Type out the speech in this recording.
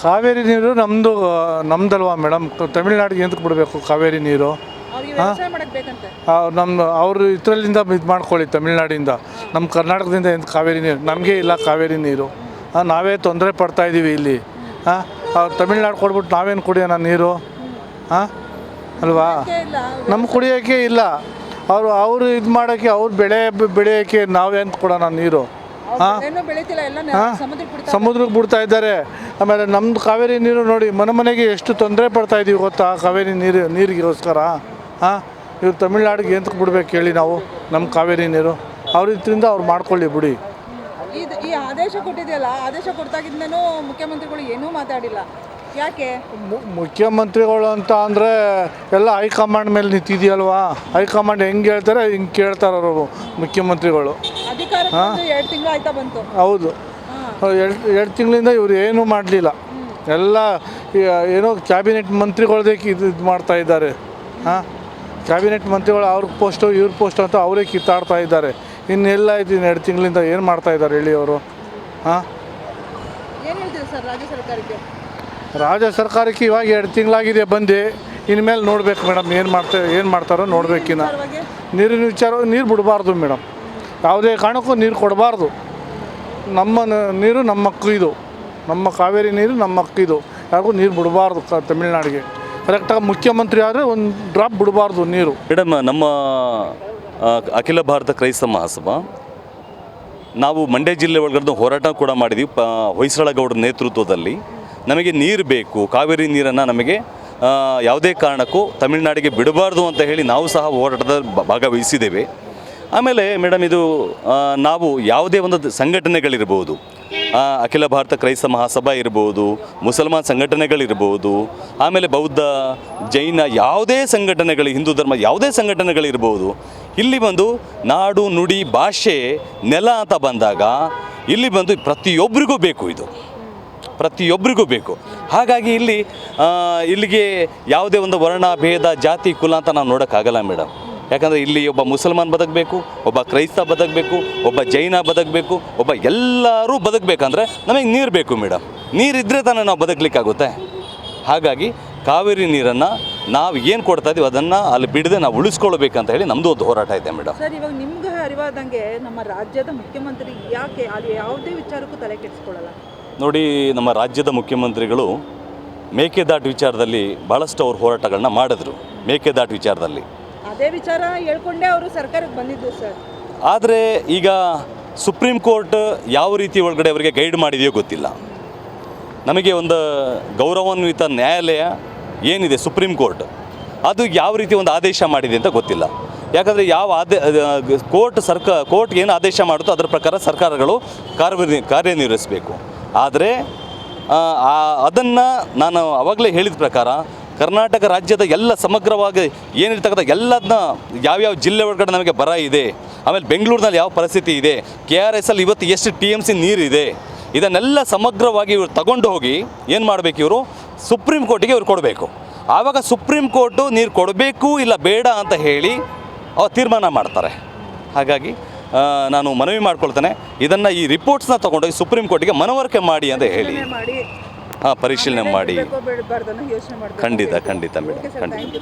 ಕಾವೇರಿ ನೀರು ನಮ್ಮದಲ್ವಾ ಮೇಡಮ್? ತಮಿಳ್ನಾಡಿಗೆ ಎಂತಕ್ಕೆ ಬಿಡಬೇಕು ಕಾವೇರಿ ನೀರು? ಅವರು ಇದರಲ್ಲಿಂದ ಇದು ಮಾಡ್ಕೊಳ್ಳಿ, ತಮಿಳ್ನಾಡಿಂದ. ನಮ್ಮ ಕರ್ನಾಟಕದಿಂದ ಎಂತ ಕಾವೇರಿ ನೀರು? ನಮಗೆ ಇಲ್ಲ ಕಾವೇರಿ ನೀರು. ನಾವೇ ತೊಂದರೆ ಪಡ್ತಾಯಿದ್ದೀವಿ ಇಲ್ಲಿ. ತಮಿಳ್ನಾಡು ಕೊಡ್ಬಿಟ್ಟು ನಾವೇನು ಕುಡಿಯೋಣ ನೀರು? ಅಲ್ವಾ? ನಮ್ಮ ಕುಡಿಯೋಕ್ಕೆ ಇಲ್ಲ. ಅವರು ಇದು ಮಾಡೋಕ್ಕೆ, ಅವ್ರು ಬೆಳೆಯೋಕ್ಕೆ ನಾವೇನು ಕೊಡೋಣ ನೀರು? ಸಮುದ್ರಕ್ಕೆ ಬಿಡ್ತಾ ಇದ್ದಾರೆ. ಆಮೇಲೆ ನಮ್ಮದು ಕಾವೇರಿ ನೀರು ನೋಡಿ, ಮನೆಗೆ ಎಷ್ಟು ತೊಂದರೆ ಪಡ್ತಾಯಿದ್ದೀವಿ ಗೊತ್ತಾ ಕಾವೇರಿ ನೀರಿಗೋಸ್ಕರ. ಇವ್ರು ತಮಿಳ್ನಾಡಿಗೆ ಎಂತಕ್ಕೆ ಬಿಡ್ಬೇಕು ಹೇಳಿ ನಾವು ನಮ್ಮ ಕಾವೇರಿ ನೀರು? ಇದರಿಂದ ಅವ್ರು ಮಾಡ್ಕೊಳ್ಳಿ ಬಿಡಿ. ಈ ಆದೇಶ ಕೊಟ್ಟಿದೆಯಲ್ಲ, ಆದೇಶ ಕೊಡ್ತಾಗಿಂದನೂ ಮುಖ್ಯಮಂತ್ರಿಗಳು ಏನೂ ಮಾತಾಡಿಲ್ಲ. ಯಾಕೆ? ಮುಖ್ಯಮಂತ್ರಿಗಳು ಅಂತ ಅಂದರೆ ಎಲ್ಲ ಹೈಕಮಾಂಡ್ ಮೇಲೆ ನಿಂತಿದೆಯಲ್ವಾ? ಹೈಕಮಾಂಡ್ ಹೆಂಗೆ ಹೇಳ್ತಾರೆ ಹಿಂಗೆ ಕೇಳ್ತಾರೆ ಅವರು ಮುಖ್ಯಮಂತ್ರಿಗಳು. ಎರಡು ತಿಂಗಳು ಆಯ್ತಾ ಬಂತು? ಹೌದು, ಎರಡು ತಿಂಗಳಿಂದ ಇವರು ಏನೂ ಮಾಡಲಿಲ್ಲ. ಎಲ್ಲ ಏನೋ ಕ್ಯಾಬಿನೆಟ್ ಮಂತ್ರಿಗಳದೇ ಇದು ಮಾಡ್ತಾ ಇದ್ದಾರೆ. ಕ್ಯಾಬಿನೆಟ್ ಮಂತ್ರಿಗಳು ಅವ್ರ ಪೋಸ್ಟು ಇವ್ರ ಪೋಸ್ಟು ಅಂತ ಅವರೇ ಕಿತ್ತಾಡ್ತಾ ಇದ್ದಾರೆ. ಇನ್ನೆಲ್ಲ ಇದು 2 ತಿಂಗಳಿಂದ ಏನು ಮಾಡ್ತಾ ಇದ್ದಾರೆ ಹೇಳಿ ಅವರು? ಏನು ಹೇಳ್ತೀವಿ ಸರ್ ರಾಜ್ಯ ಸರ್ಕಾರಕ್ಕೆ? ರಾಜ್ಯ ಸರ್ಕಾರಕ್ಕೆ ಇವಾಗ 2 ತಿಂಗಳಾಗಿದೆ ಬಂದು. ಇನ್ಮೇಲೆ ನೋಡ್ಬೇಕು ಮೇಡಮ್, ಏನು ಮಾಡ್ತಾರೋ ನೋಡ್ಬೇಕಿನ್ನ. ನೀರಿನ ವಿಚಾರ, ನೀರು ಬಿಡಬಾರ್ದು ಮೇಡಮ್. ಯಾವುದೇ ಕಾರಣಕ್ಕೂ ನೀರು ಕೊಡಬಾರ್ದು. ನಮ್ಮ ನೀರು ನಮ್ಮ ಹಕ್ಕು ಇದು. ನಮ್ಮ ಕಾವೇರಿ ನೀರು ನಮ್ಮ ಹಕ್ಕು ಇದು. ಯಾರಿಗೂ ನೀರು ಬಿಡಬಾರ್ದು ತಮಿಳ್ನಾಡಿಗೆ. ಕರೆಕ್ಟಾಗಿ ಮುಖ್ಯಮಂತ್ರಿ ಆದರೆ ಒಂದು ಡ್ರಾಪ್ ಬಿಡಬಾರ್ದು ನೀರು. ಮೇಡಮ್, ನಮ್ಮ ಅಖಿಲ ಭಾರತ ಕ್ರೈಸ್ತ ಮಹಾಸಭಾ ನಾವು ಮಂಡ್ಯ ಜಿಲ್ಲೆ ಒಳಗಡೆ ಹೋರಾಟ ಕೂಡ ಮಾಡಿದ್ವಿ. ಹೊಯ್ಸಳಗೌಡರ ನೇತೃತ್ವದಲ್ಲಿ ನಮಗೆ ನೀರು ಬೇಕು, ಕಾವೇರಿ ನೀರನ್ನು ನಮಗೆ ಯಾವುದೇ ಕಾರಣಕ್ಕೂ ತಮಿಳುನಾಡಿಗೆ ಬಿಡಬಾರ್ದು ಅಂತ ಹೇಳಿ ನಾವು ಸಹ ಹೋರಾಟದ ಭಾಗವಹಿಸಿದ್ದೇವೆ. ಆಮೇಲೆ ಮೇಡಮ್, ಇದು ನಾವು ಯಾವುದೇ ಒಂದು ಸಂಘಟನೆಗಳಿರ್ಬೋದು, ಅಖಿಲ ಭಾರತ ಕ್ರೈಸ್ತ ಮಹಾಸಭಾ ಇರ್ಬೋದು, ಮುಸಲ್ಮಾನ್ ಸಂಘಟನೆಗಳಿರ್ಬೋದು, ಆಮೇಲೆ ಬೌದ್ಧ, ಜೈನ ಯಾವುದೇ ಸಂಘಟನೆಗಳು, ಹಿಂದೂ ಧರ್ಮ ಯಾವುದೇ ಸಂಘಟನೆಗಳಿರ್ಬೋದು, ಇಲ್ಲಿ ಬಂದು ನಾಡು ನುಡಿ ಭಾಷೆ ನೆಲ ಅಂತ ಬಂದಾಗ ಇಲ್ಲಿ ಬಂದು ಪ್ರತಿಯೊಬ್ಬರಿಗೂ ಬೇಕು, ಇದು ಪ್ರತಿಯೊಬ್ಬರಿಗೂ ಬೇಕು. ಹಾಗಾಗಿ ಇಲ್ಲಿಗೆ ಯಾವುದೇ ಒಂದು ವರ್ಣ ಭೇದ ಜಾತಿ ಕುಲ ಅಂತ ನಾವು ನೋಡೋಕ್ಕಾಗಲ್ಲ ಮೇಡಮ್. ಯಾಕಂದರೆ ಇಲ್ಲಿ ಒಬ್ಬ ಮುಸಲ್ಮಾನ್ ಬದುಕಬೇಕು, ಒಬ್ಬ ಕ್ರೈಸ್ತ ಬದುಕಬೇಕು, ಒಬ್ಬ ಜೈನ ಬದುಕಬೇಕು, ಒಬ್ಬ ಎಲ್ಲರೂ ಬದುಕಬೇಕಂದ್ರೆ ನಮಗೆ ನೀರು ಬೇಕು ಮೇಡಮ್. ನೀರಿದ್ದರೆ ತಾನೇ ನಾವು ಬದುಕಲಿಕ್ಕಾಗುತ್ತೆ. ಹಾಗಾಗಿ ಕಾವೇರಿ ನೀರನ್ನು ನಾವು ಏನು ಕೊಡ್ತಾ ಇದ್ದೀವಿ ಅದನ್ನು ಅಲ್ಲಿ ಬಿಡದೆ ನಾವು ಉಳಿಸ್ಕೊಳ್ಬೇಕಂತ ಹೇಳಿ ನಮ್ಮದು ಒಂದು ಹೋರಾಟ ಇದೆ ಮೇಡಮ್. ಸರ್, ಇವಾಗ ನಿಮ್ಗೆ ಅರಿವಾದಂಗೆ ನಮ್ಮ ರಾಜ್ಯದ ಮುಖ್ಯಮಂತ್ರಿ ಯಾಕೆ ಅಲ್ಲಿ ಯಾವುದೇ ವಿಚಾರಕ್ಕೂ ತಲೆ ಕೆಡಿಸ್ಕೊಳ್ಳಲ್ಲ? ನೋಡಿ, ನಮ್ಮ ರಾಜ್ಯದ ಮುಖ್ಯಮಂತ್ರಿಗಳು ಮೇಕೆದಾಟು ವಿಚಾರದಲ್ಲಿ ಭಾಳಷ್ಟು ಅವ್ರು ಹೋರಾಟಗಳನ್ನ ಮಾಡಿದ್ರು. ಮೇಕೆದಾಟು ವಿಚಾರದಲ್ಲಿ ಅದೇ ವಿಚಾರ ಹೇಳ್ಕೊಂಡೇ ಅವರು ಸರ್ಕಾರಕ್ಕೆ ಬಂದಿದ್ದು ಸರ್. ಆದರೆ ಈಗ ಸುಪ್ರೀಂ ಕೋರ್ಟ್ ಯಾವ ರೀತಿ ಒಳಗಡೆ ಅವರಿಗೆ ಗೈಡ್ ಮಾಡಿದೆಯೋ ಗೊತ್ತಿಲ್ಲ. ನಮಗೆ ಒಂದು ಗೌರವಾನ್ವಿತ ನ್ಯಾಯಾಲಯ ಏನಿದೆ ಸುಪ್ರೀಂ ಕೋರ್ಟ್, ಅದು ಯಾವ ರೀತಿ ಒಂದು ಆದೇಶ ಮಾಡಿದೆ ಅಂತ ಗೊತ್ತಿಲ್ಲ. ಯಾಕಂದರೆ ಕೋರ್ಟ್ ಏನು ಆದೇಶ ಮಾಡುತ್ತೋ ಅದರ ಪ್ರಕಾರ ಸರ್ಕಾರಗಳು ಕಾರ್ಯನಿರ್ವಹಿಸಬೇಕು. ಆದರೆ ಅದನ್ನು ನಾನು ಆವಾಗಲೇ ಹೇಳಿದ ಪ್ರಕಾರ ಕರ್ನಾಟಕ ರಾಜ್ಯದ ಎಲ್ಲ ಸಮಗ್ರವಾಗಿ ಏನಿರ್ತಕ್ಕಂಥ ಎಲ್ಲದನ್ನ ಯಾವ್ಯಾವ ಜಿಲ್ಲೆ ಒಳಗಡೆ ನಮಗೆ ಬರ ಇದೆ, ಆಮೇಲೆ ಬೆಂಗಳೂರಿನಲ್ಲಿ ಯಾವ ಪರಿಸ್ಥಿತಿ ಇದೆ, KRSL ಇವತ್ತು ಎಷ್ಟು TMC ನೀರಿದೆ, ಇದನ್ನೆಲ್ಲ ಸಮಗ್ರವಾಗಿ ಇವರು ತಗೊಂಡು ಹೋಗಿ ಏನು ಮಾಡಬೇಕು, ಇವರು ಸುಪ್ರೀಂ ಕೋರ್ಟಿಗೆ ಇವರು ಕೊಡಬೇಕು. ಆವಾಗ ಸುಪ್ರೀಂ ಕೋರ್ಟು ನೀರು ಕೊಡಬೇಕು ಇಲ್ಲ ಬೇಡ ಅಂತ ಹೇಳಿ ಅವ್ರು ತೀರ್ಮಾನ ಮಾಡ್ತಾರೆ. ಹಾಗಾಗಿ ನಾನು ಮನವಿ ಮಾಡ್ಕೊಳ್ತೇನೆ, ಇದನ್ನು ಈ ರಿಪೋರ್ಟ್ಸ್ನ ತೊಗೊಂಡೋಗಿ ಸುಪ್ರೀಂ ಕೋರ್ಟಿಗೆ ಮನವರಿಕೆ ಮಾಡಿ ಅಂತ ಹೇಳಿ ಪರಿಶೀಲನೆ ಮಾಡಿ. ಖಂಡಿತ ಮೇಡಮ್, ಖಂಡಿತ.